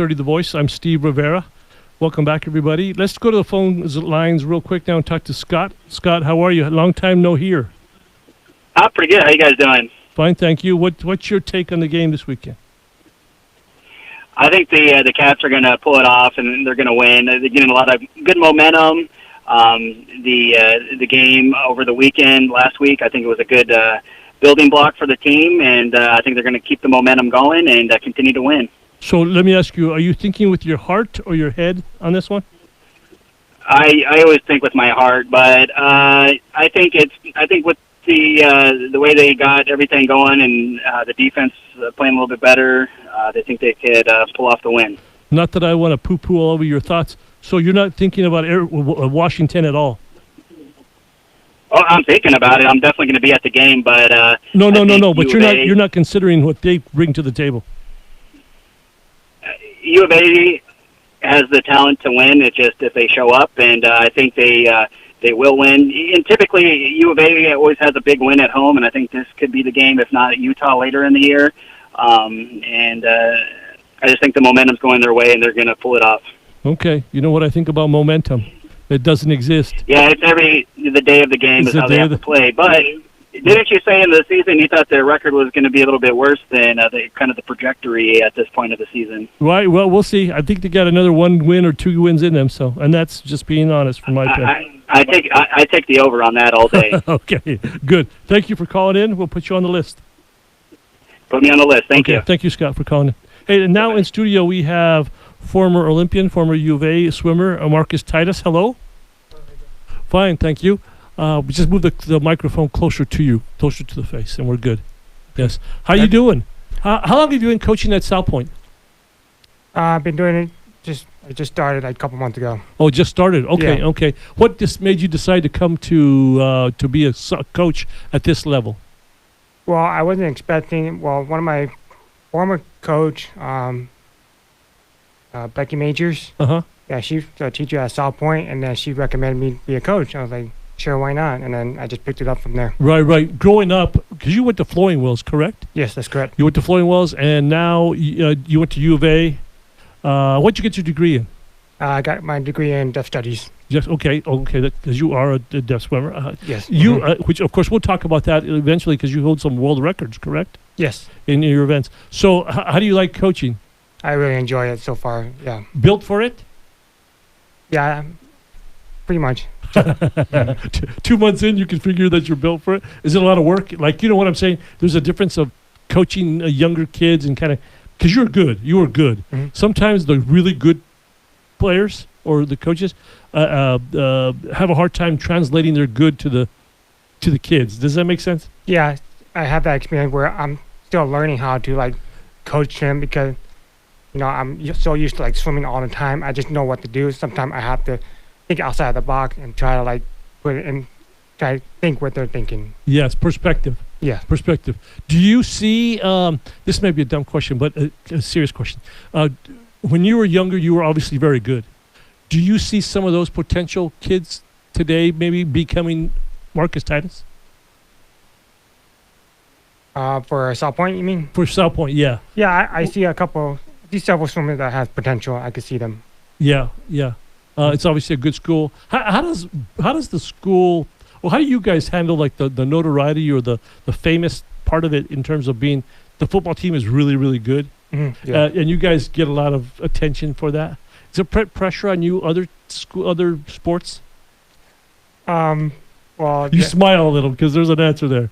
30 The Voice. I'm Steve Rivera. Welcome back, everybody. Let's go to the phone lines real quick now and talk to Scott. Scott, how are you? Long time no hear. Pretty good. How you guys doing? Fine, thank you. What's your take on the game this weekend? I think the Cats are going to pull it off, and they're going to win. They're getting a lot of good momentum. The game over the weekend last week, I think it was a good building block for the team, and I think they're going to keep the momentum going and continue to win. So let me ask you, are you thinking with your heart or your head on this one? I always think with my heart, but I think with the way they got everything going and the defense playing a little bit better, they think they could pull off the win. Not that I want to poo-poo all over your thoughts. So you're not thinking about Washington at all? Oh, I'm thinking about it. I'm definitely going to be at the game, but no. But you're not considering what they bring to the table. U of A has the talent to win. It's just if they show up, and I think they will win. And typically, U of A always has a big win at home, and I think this could be the game, if not at Utah later in the year. I just think the momentum's going their way, and they're going to pull it off. Okay. You know what I think about momentum? It doesn't exist. Yeah, it's the day of the game is how they have to play. But didn't you say in the season you thought their record was going to be a little bit worse than the trajectory at this point of the season? Right. Well, we'll see. I think they got another 1 win or 2 wins in them. So, and that's just being honest from my opinion. I take the over on that all day. Okay. Good. Thank you for calling in. We'll put you on the list. Put me on the list. Thank you. Thank you, Scott, for calling in. Hey, and now in studio we have former Olympian, former U of A swimmer, Marcus Titus. Hello. Fine, thank you. We just move the microphone closer to you, closer to the face, and we're good. Yes. How you doing? How long have you been coaching at South Point? I've been doing it. I just started like a couple months ago. Oh, just started. Okay, yeah. Okay. What just made you decide to come to be a coach at this level? Well, I wasn't expecting. Well, one of my former coach, Becky Majors. Yeah, she's a teacher at South Point, and then she recommended me to be a coach. I was like, sure, why not? And then I just picked it up from there. Right. Growing up, because you went to Flowing Wells, correct? Yes, that's correct. You went to Flowing Wells, and now you went to U of A. What'd you get your degree in? I got my degree in deaf studies. Yes. Okay. Because you are a deaf swimmer. Yes. Which of course we'll talk about that eventually, because you hold some world records, correct? Yes. In your events. So how do you like coaching? I really enjoy it so far. Yeah. Built for it? Yeah. Pretty much. 2 months in, you can figure that you're built for it. Is it a lot of work? Like, you know what I'm saying? There's a difference of coaching younger kids and kind of, because you're good. You are good. Mm-hmm. Sometimes the really good players or the coaches have a hard time translating their good to the kids. Does that make sense? Yeah, I have that experience where I'm still learning how to like coach them, because I'm so used to like swimming all the time. I just know what to do. Sometimes I have to think outside the box and try to like put it in, try to think what they're thinking. Yes, perspective. Yeah. Perspective. Do you see, this may be a dumb question, but a serious question. When you were younger, you were obviously very good. Do you see some of those potential kids today maybe becoming Marcus Titus? For South Point, you mean? For South Point, yeah. Yeah, I see several swimmers that have potential. I could see them. Yeah. It's obviously a good school. How does the school, how do you guys handle like the notoriety or the famous part of it in terms of being, the football team is really, really good? Mm-hmm. Yeah. And you guys get a lot of attention for that. Is there pressure on you, other sports? Well, you smile a little because there's an answer there.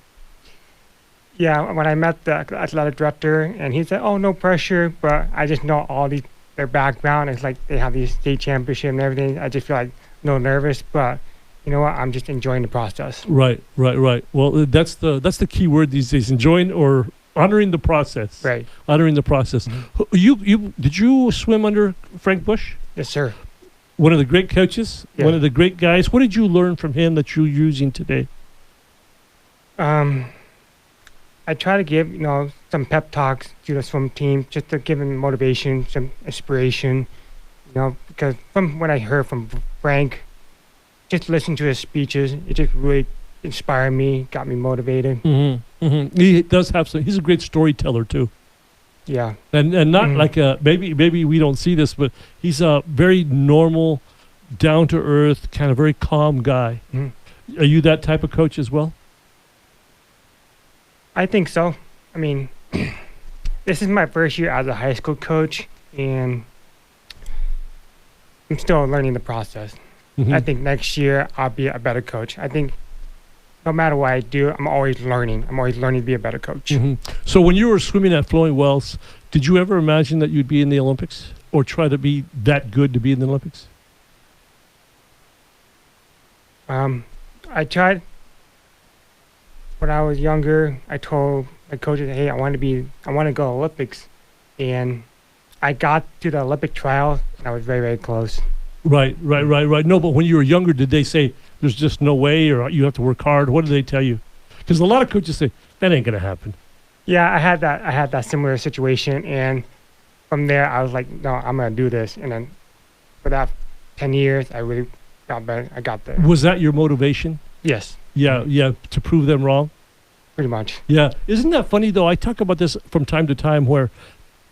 Yeah, when I met the athletic director, and he said, "Oh, no pressure," but I just know all their background. It's like they have these state championship and everything. I just feel like no nervous, but you know what? I'm just enjoying the process. Right. Well, that's the key word these days: enjoying or honoring the process. Right. Honoring the process. Mm-hmm. Did you swim under Frank Bush? Yes, sir. One of the great coaches. Yeah. One of the great guys. What did you learn from him that you're using today? I try to give, some pep talks to the swim team, just to give them motivation, some inspiration, because from what I heard from Frank, just listening to his speeches, it just really inspired me, got me motivated. Mm-hmm. Mm-hmm. He does have he's a great storyteller too. Yeah. And not like a maybe we don't see this, but he's a very normal, down to earth, kind of very calm guy. Mhm. Are you that type of coach as well? I think so. I mean, this is my first year as a high school coach, and I'm still learning the process. Mhm. I think next year I'll be a better coach. I think no matter what I do, I'm always learning. I'm always learning to be a better coach. Mhm. So when you were swimming at Flowing Wells, did you ever imagine that you'd be in the Olympics or try to be that good to be in the Olympics? I tried when I was younger. I told my coaches, "Hey, I want to go Olympics," and I got to the Olympic trials, and I was very, very close. Right. No, but when you were younger, did they say there's just no way, or you have to work hard? What did they tell you? Because a lot of coaches say that ain't gonna happen. Yeah, I had that similar situation, and from there I was like, "No, I'm gonna do this." And then for that 10 years, I really got better. I got there. Was that your motivation? Yes, Yeah, to prove them wrong. pretty much. Yeah, isn't that funny though? I talk about this from time to time where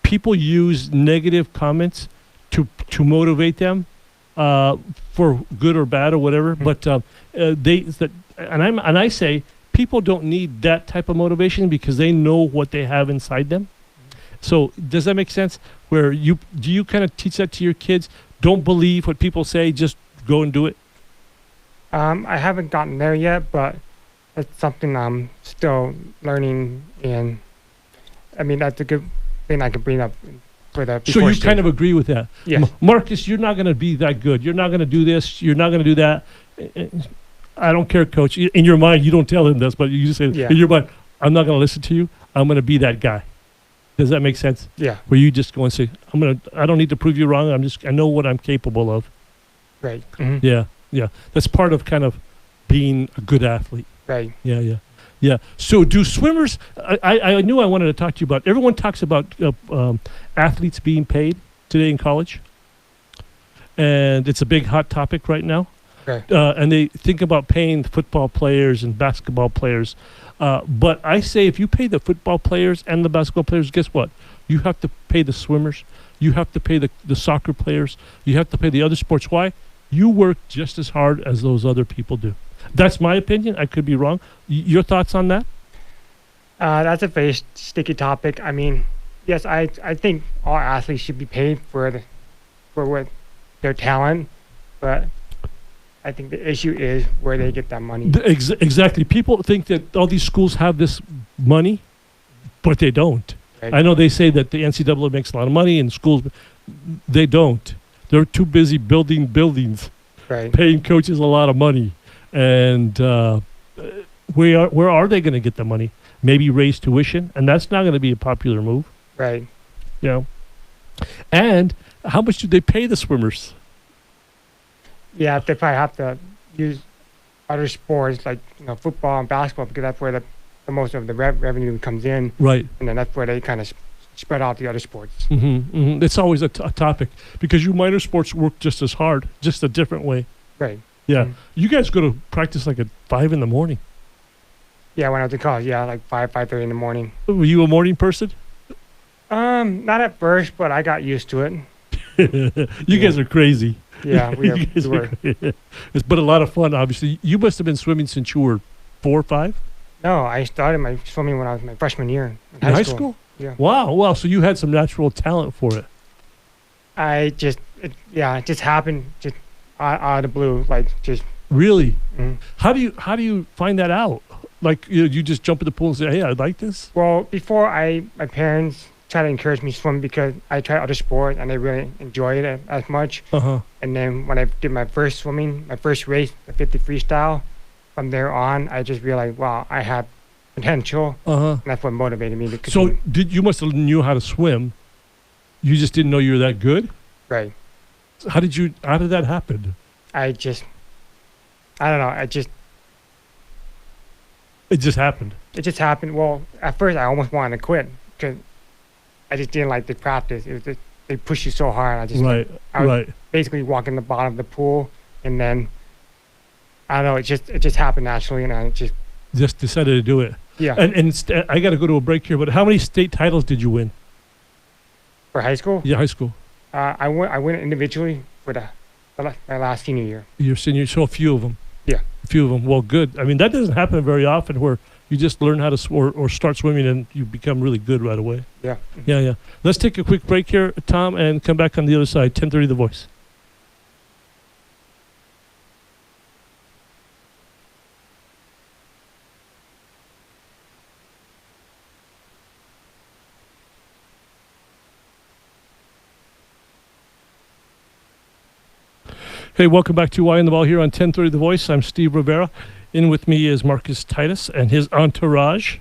people use negative comments to motivate them for good or bad or whatever. But I say people don't need that type of motivation because they know what they have inside them. So does that make sense? Where do you kind of teach that to your kids? Don't believe what people say. Just go and do it. I haven't gotten there yet, but it's something I'm still learning, and I mean that's a good thing I can bring up for the. So you kind of agree with that? Yes. Marcus, you're not going to be that good. You're not going to do this. You're not going to do that. I don't care, Coach. In your mind, you don't tell him this, but you just say in your mind, I'm not going to listen to you. I'm going to be that guy. Does that make sense? Yeah. Where you just go and say, I don't need to prove you wrong. I know what I'm capable of. Right. Mm-hmm. Yeah. That's part of kind of being a good athlete. Right. Yeah. So do swimmers, I knew I wanted to talk to you about, everyone talks about athletes being paid today in college. And it's a big hot topic right now. Okay. And they think about paying football players and basketball players. But I say if you pay the football players and the basketball players, guess what? You have to pay the swimmers. You have to pay the soccer players. You have to pay the other sports. Why? You work just as hard as those other people do. That's my opinion. I could be wrong. Your thoughts on that? That's a very sticky topic. I mean, yes, I think all athletes should be paid for what their talent, but I think the issue is where they get that money. Exactly. People think that all these schools have this money, but they don't. Right. I know they say that the NCAA makes a lot of money and schools, they don't. They're too busy building buildings, Right. paying coaches a lot of money. And where are they going to get the money? Maybe raise tuition, and that's not going to be a popular move. Right. You know. And how much do they pay the swimmers? Yeah, they probably have to use other sports like football and basketball because that's where the most of the revenue comes in. Right. And then that's where they kind of spread out the other sports. It's always a topic because you minor sports work just as hard, just a different way. Right. Yeah. You guys go to practice like at 5 a.m. Yeah, when I was in college, like 5:30 in the morning. Were you a morning person? Not at first, but I got used to it. You guys are crazy. Yeah, we were. But a lot of fun, obviously. You must have been swimming since you were 4 or 5? No, I started my swimming when I was my freshman year in High school? Yeah. Wow. So you had some natural talent for it. It just happened just out of the blue, like just. Really? Mm. How do you find that out? Like you just jump in the pool and say, "Hey, I like this." Well, before my parents tried to encourage me to swim because I tried other sports and they really enjoyed it as much. And then when I did my first race, the 50 freestyle, from there on, I just realized, wow, I have potential. And that's what motivated me to continue. So you must have knew how to swim. You just didn't know you were that good? Right. So how did that happen? I don't know. It just happened. It just happened. Well, at first I almost wanted to quit because I just didn't like the practice. It was just, they push you so hard. I was basically walking the bottom of the pool, and then I don't know. It just happened naturally, and I just decided to do it. Yeah. And I got to go to a break here. But how many state titles did you win? For high school, Yeah, high school. I went individually for my last senior year. Your senior, so a few of them. Yeah. A few of them. Well, good. I mean, that doesn't happen very often where you just learn how to or start swimming and you become really good right away. Yeah. Yeah, yeah. Let's take a quick break here, Tom, and come back on the other side. 10:30 The Voice. Hey, welcome back to Why in the Ball here on 10:30 The Voice. I'm Steve Rivera. In with me is Marcus Titus and his entourage.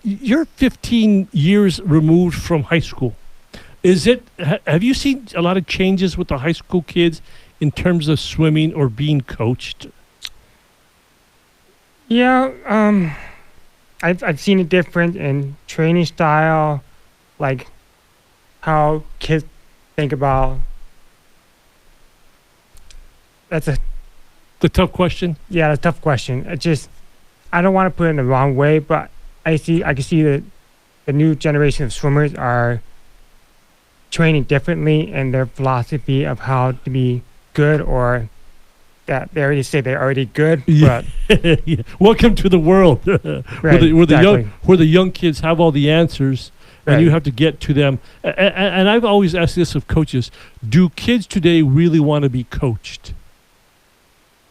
You're 15 years removed from high school. Have you seen a lot of changes with the high school kids in terms of swimming or being coached? Yeah, I've seen it different in training style, like how kids think about. That's a The tough question. a tough question. I don't want to put it in the wrong way, but I can see that the new generation of swimmers are training differently in their philosophy of how to be good, or that they already say they're already good. Yeah. But Yeah. Welcome to the world right, where the young kids have all the answers. And you right. have to get to them. And I've always asked this of coaches: do kids today really want to be coached?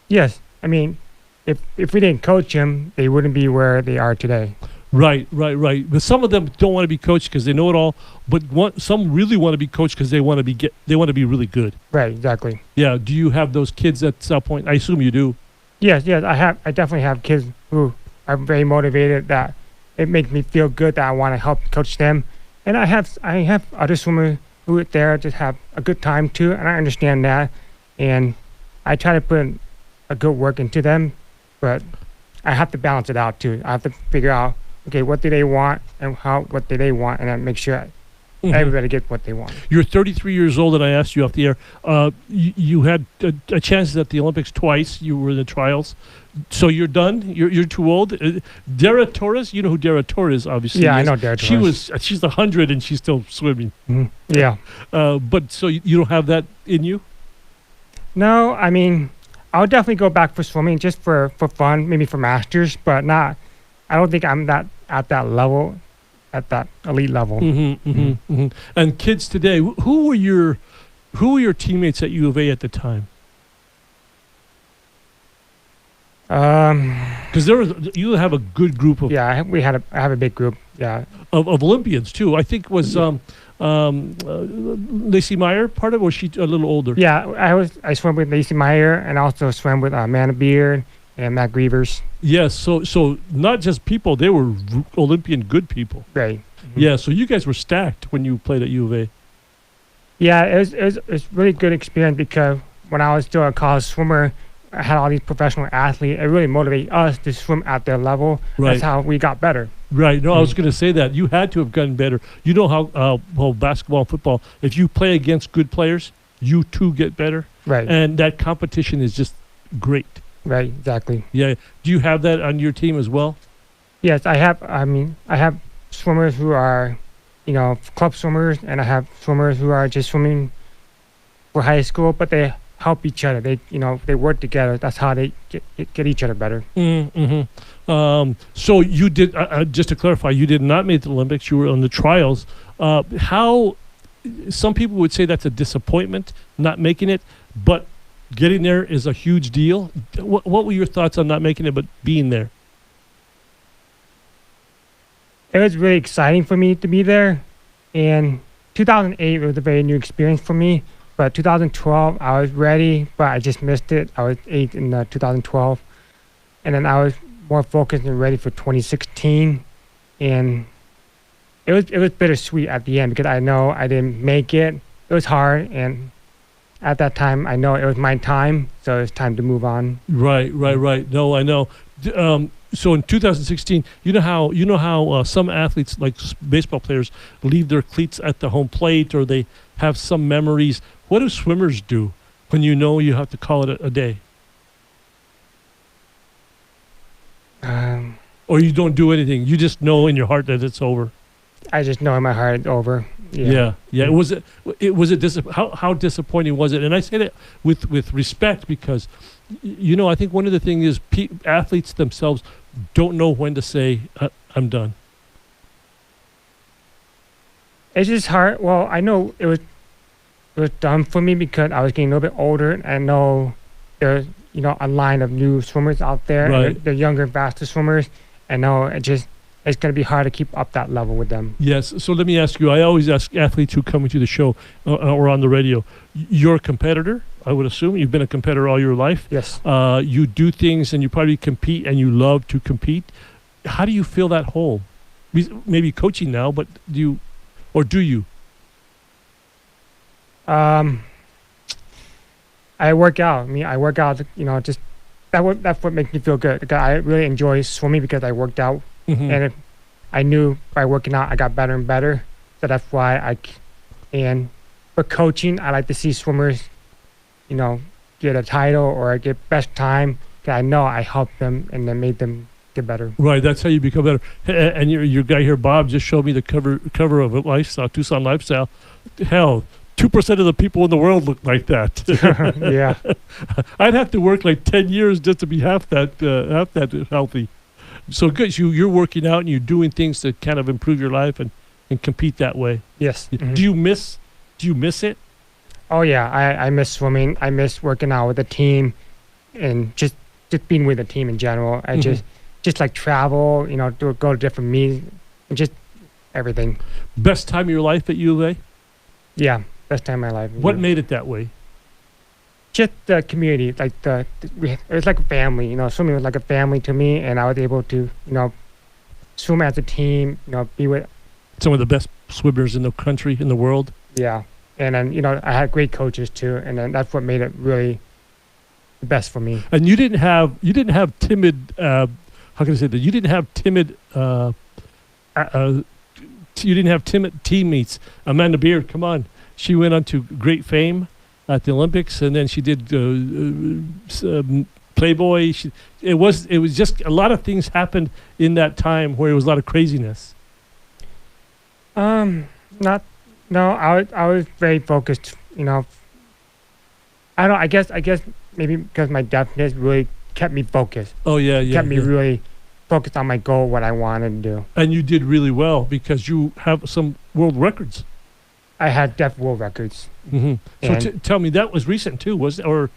Yes, I mean, if we didn't coach them, they wouldn't be where they are today. Right. But some of them don't want to be coached because they know it all. But some really want to be coached because they want to be really good. Right, exactly. Yeah. Do you have those kids at some point? I assume you do. Yes, I definitely have kids who are very motivated, that it makes me feel good, that I want to help coach them. And I have other swimmers who are there to have a good time too, and I understand that. And I try to put a good work into them, but I have to balance it out too. I have to figure out, okay, what do they want and what do they want, and then make sure everybody gets what they want. You're 33 years old, and I asked you off the air. You had a chance at the Olympics twice. You were in the trials, so you're done. You're too old. Dara Torres, you know who Dara Torres obviously Yeah, is. I know Dara Torres. She's 100 and she's still swimming. Yeah. But so you don't have that in you? No, I mean, I'll definitely go back for swimming just for fun, maybe for masters, but not. I don't think I'm at that level, at that elite level. And kids today, who were your teammates at U of A at the time? Because you have a good group of Yeah, I have a big group. Yeah. of Olympians too. I think was Lacey Meyer part of it, or was she a little older? Yeah, I swam with Lacey Meyer, and also swam with Amanda Beard and Matt Grievers. Yes, so not just people, they were Olympian good people. Right. Yeah, so you guys were stacked when you played at U of A. Yeah, it was really good experience, because when I was still a college swimmer, I had all these professional athletes. It really motivated us to swim at their level. Right. That's how we got better. Right. No, I was going to say that. You had to have gotten better. You know how basketball and football, if you play against good players, you too get better. Right. And that competition is just great. Right, exactly. Yeah. Do you have that on your team as well? Yes, I have. I mean, I have swimmers who are, club swimmers, and I have swimmers who are just swimming for high school, but they help each other. They work together. That's how they get each other better. So you did, just to clarify, you did not make the Olympics. You were on the trials. How some people would say that's a disappointment, not making it, but getting there is a huge deal. What were your thoughts on not making it, but being there? It was really exciting for me to be there. In 2008, it was a very new experience for me. But 2012, I was ready, but I just missed it. I was 8th in 2012. And then I was more focused and ready for 2016. And it was bittersweet at the end, because I know I didn't make it. It was hard, and at that time, I know it was my time, so it's time to move on. Right. No, I know. So in 2016, you know how some athletes, like baseball players, leave their cleats at the home plate, or they have some memories. What do swimmers do when you know you have to call it a day? Or you don't do anything? You just know in your heart that it's over? I just know in my heart it's over. Yeah. How disappointing was it? And I say that with respect because, I think one of the things is athletes themselves don't know when to say, I'm done. It's just hard. Well, I know it was done for me because I was getting a little bit older, and I know there's a line of new swimmers out there. Right. And they're younger, faster swimmers. I know it's going to be hard to keep up that level with them. Yes. So let me ask you. I always ask athletes who come into the show or on the radio. You're a competitor, I would assume. You've been a competitor all your life. Yes. You do things and you probably compete and you love to compete. How do you fill that hole? Maybe coaching now, but do you? I work out. I work out. Just that's what makes me feel good. Because I really enjoy swimming because I worked out, and I knew by working out I got better and better. So that's why and for coaching, I like to see swimmers, get a title or get best time. Cause I know I helped them and then made them get better. Right, that's how you become better. And your guy here, Bob, just showed me the cover of it, Tucson Lifestyle. Hell, 2% of the people in the world look like that. Yeah. I'd have to work like 10 years just to be half that healthy. So good. So you're working out and you're doing things to kind of improve your life and compete that way. Yes. Do you miss it? Oh yeah, I miss swimming. I miss working out with the team, and just being with the team in general. I just like travel, go to different meetings, and just everything. Best time of your life at U of A? Yeah, best time of my life. What made it that way? Just the community, like it was like a family. Swimming was like a family to me, and I was able to, swim as a team. Be with some of the best swimmers in the country, in the world. Yeah, and then I had great coaches too, and then that's what made it really the best for me. And you didn't have timid. How can I say that? You didn't have timid. You didn't have timid teammates. Amanda Beard, come on, she went on to great fame at the Olympics, and then she did Playboy. It was just a lot of things happened in that time where it was a lot of craziness. I was very focused. I guess maybe because my deafness really kept me focused. Oh yeah. Kept me really focused on my goal, what I wanted to do. And you did really well because you have some world records. I had deaf world records. So tell me, that was recent too, was it, or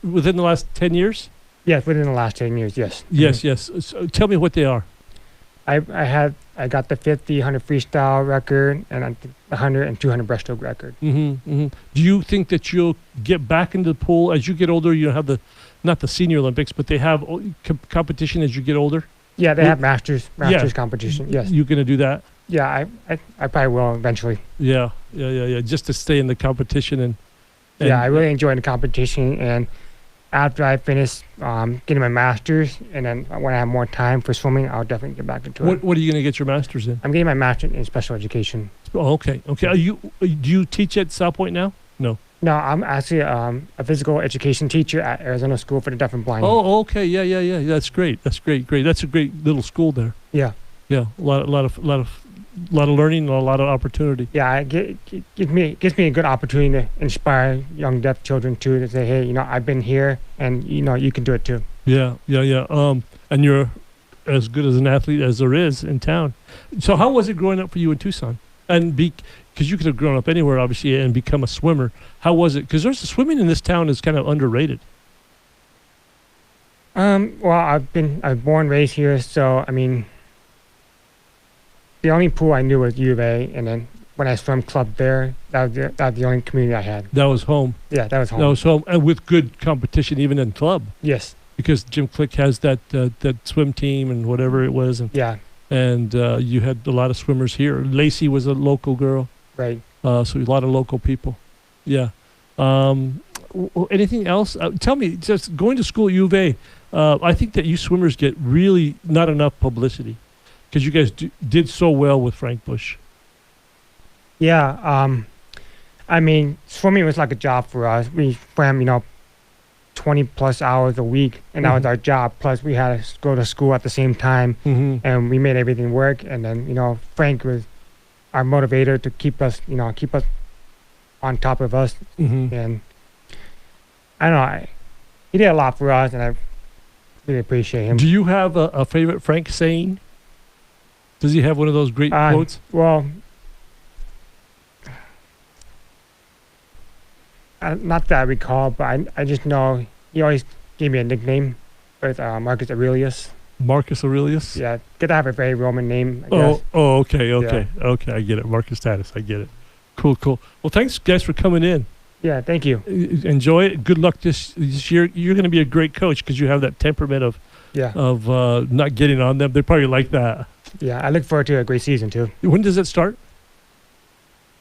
within the last 10 years? Yes, within the last 10 years. Yes. Yes. So tell me what they are. I got the 50, 100 freestyle record, and the 100 and 200 breaststroke record. Do you think that you'll get back into the pool as you get older? You have not the senior Olympics, but they have competition as you get older. Yeah, they have masters competition. Yes. You gonna do that? Yeah, I probably will eventually. Yeah. Just to stay in the competition and yeah, I really enjoy the competition, and after I finish getting my master's, and then when I have more time for swimming, I'll definitely get back into it. What are you going to get your master's in? I'm getting my master's in special education. Oh, okay. Do you teach at South Point now? No, I'm actually a physical education teacher at Arizona School for the Deaf and Blind. Oh, okay. Yeah. That's great. That's great. That's a great little school there. Yeah. A lot of learning and a lot of opportunity. Yeah, it gives me a good opportunity to inspire young deaf children too, to say, hey, I've been here, and you can do it too. Yeah. And you're as good as an athlete as there is in town. So how was it growing up for you in Tucson? And because you could have grown up anywhere, obviously, and become a swimmer. How was it? Because swimming in this town is kind of underrated. Well, I was born, raised here, so the only pool I knew was U of A, and then when I swam club there, that was the only community I had. That was home. Yeah, that was home. And with good competition, even in club. Yes. Because Jim Click has that swim team and whatever it was. And, yeah. And you had a lot of swimmers here. Lacey was a local girl. Right. So a lot of local people. Yeah. Anything else? Tell me, just going to school at U of A, I think that you swimmers get really not enough publicity because you guys did so well with Frank Bush. Yeah. Swimming was like a job for us. We swam, 20 plus hours a week, and that was our job. Plus we had to go to school at the same time, and we made everything work. And then, Frank was our motivator to keep us on top of us. Mm-hmm. And I don't know, he did a lot for us, and I really appreciate him. Do you have a favorite Frank saying? Does he have one of those great quotes? Well, not that I recall, but I just know he always gave me a nickname with Marcus Aurelius. Marcus Aurelius? Yeah, did I have a very Roman name, I guess. Okay. Yeah. Okay, I get it. Marcus Titus, I get it. Cool. Well, thanks, guys, for coming in. Yeah, thank you. Enjoy it. Good luck this year. You're going to be a great coach because you have that temperament of not getting on them. They probably like that. Yeah, I look forward to a great season, too. When does it start?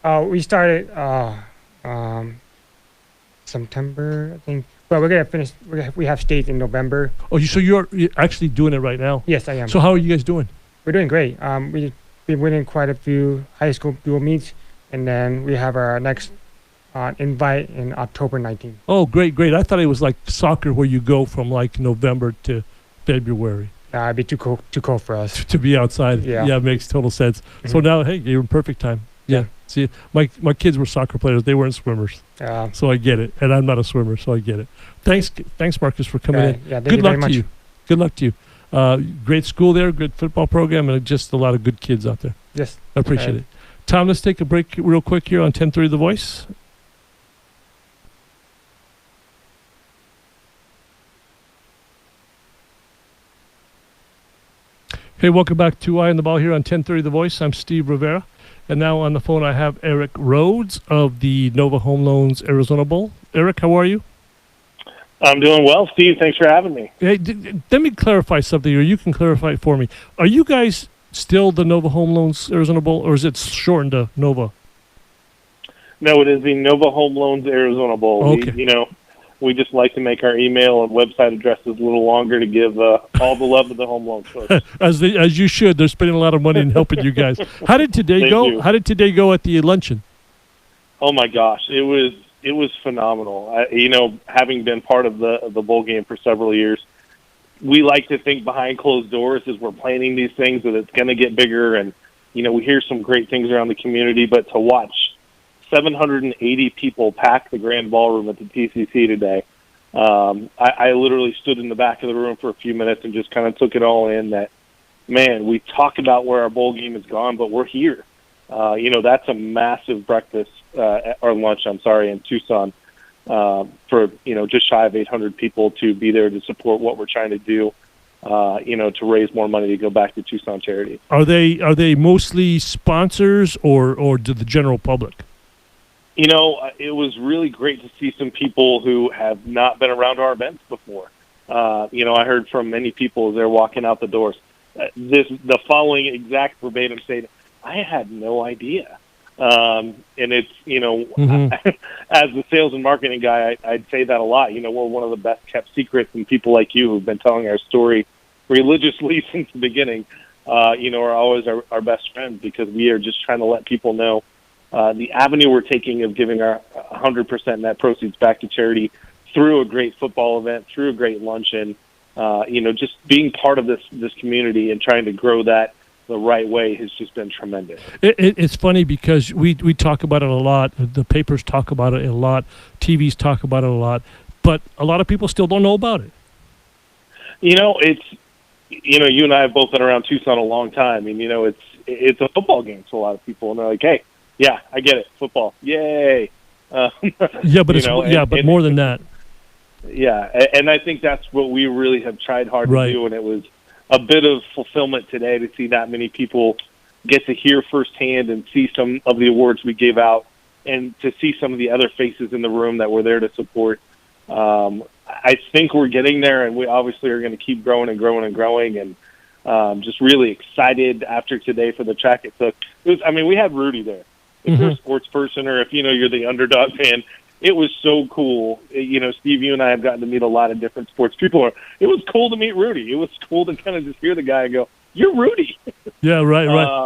We started September, I think. Well, we're gonna finish. We have states in November. Oh, so you're actually doing it right now? Yes, I am. So how are you guys doing? We're doing great. We've been winning quite a few high school dual meets, and then we have our next invite in October 19th. Oh, great. I thought it was like soccer where you go from like November to February. It'd be too cold for us. To be outside. Yeah, it makes total sense. Mm-hmm. So now, hey, you're in perfect time. Yeah. See, my kids were soccer players. They weren't swimmers. So I get it. And I'm not a swimmer, so I get it. Thanks, Marcus, for coming in. Yeah, Good luck to you. Good luck to you. Great school there, good football program, and just a lot of good kids out there. Yes. I appreciate it. Tom, let's take a break real quick here on 1030 The Voice. Hey, welcome back to Eye on the Ball here on 1030 The Voice. I'm Steve Rivera. And now on the phone I have Eric Rhodes of the Nova Home Loans Arizona Bowl. Eric, how are you? I'm doing well, Steve. Thanks for having me. Hey, let me clarify something, or you can clarify it for me. Are you guys still the Nova Home Loans Arizona Bowl, or is it shortened to Nova? No, it is the Nova Home Loans Arizona Bowl. Okay. We just like to make our email and website addresses a little longer to give all the love to the home loans folks. As you should. They're spending a lot of money in helping you guys. How did today go? Do. How did today go at the luncheon? Oh my gosh, it was phenomenal. Having been part of the bowl game for several years, we like to think behind closed doors as we're planning these things that it's going to get bigger, and we hear some great things around the community. But to watch 780 people pack the grand ballroom at the TCC today. I literally stood in the back of the room for a few minutes and just kind of took it all in that, man, we talk about where our bowl game has gone, but we're here. That's a massive breakfast, or lunch, in Tucson, for, just shy of 800 people to be there to support what we're trying to do, to raise more money to go back to Tucson charity. Are they mostly sponsors or to the general public? It was really great to see some people who have not been around our events before. I heard from many people as they're walking out the doors. The following exact verbatim statement: "I had no idea." And it's as the sales and marketing guy, I'd say that a lot. We're one of the best kept secrets, and people like you who've been telling our story religiously since the beginning, are always our best friends, because we are just trying to let people know. The avenue we're taking of giving our 100% net proceeds back to charity through a great football event, through a great luncheon, just being part of this community and trying to grow that the right way has just been tremendous. It's funny because we talk about it a lot. The papers talk about it a lot. TVs talk about it a lot. But a lot of people still don't know about it. It's you and I have both been around Tucson a long time. And, it's a football game to a lot of people. And they're like, hey, yeah, I get it. Football. Yay. Yeah, but but more than that. Yeah, and I think that's what we really have tried hard to do, and it was a bit of fulfillment today to see that many people get to hear firsthand and see some of the awards we gave out, and to see some of the other faces in the room that were there to support. I think we're getting there, and we obviously are going to keep growing and growing and growing, and just really excited after today for the track it took. We had Rudy there. If you're a sports person, or if you're the underdog fan, it was so cool. Steve, you and I have gotten to meet a lot of different sports people. It was cool to meet Rudy. It was cool to kind of just hear the guy and go, "You're Rudy." Yeah, right.